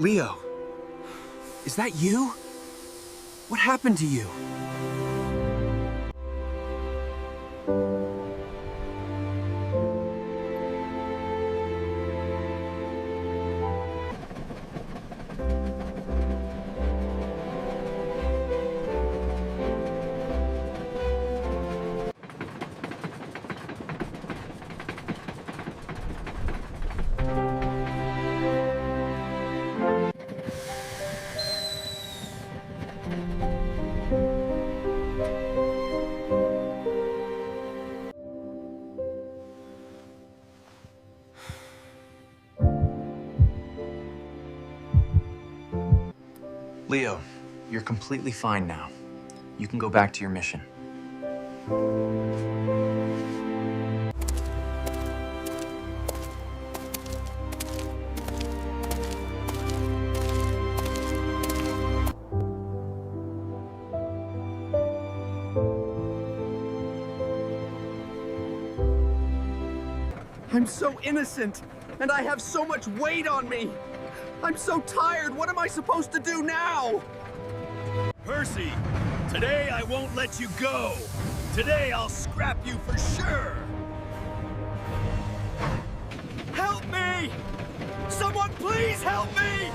Leo, is that you? What happened to you? Leo, you're completely fine now. You can go back to your mission. I'm so innocent, and I have so much weight on me. I'm so tired. What am I supposed to do now? Percy, today I won't let you go. Today I'll scrap you for sure. Help me! Someone please help me!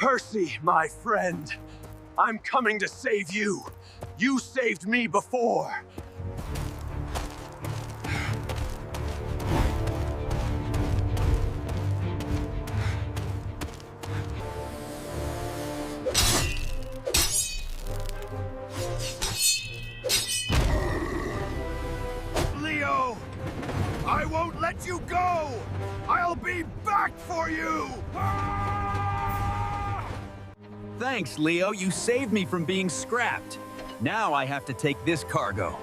Percy, my friend, I'm coming to save you. You saved me before. Leo, I won't let you go! I'll be back for you! Thanks, Leo. You saved me from being scrapped. Now I have to take this cargo.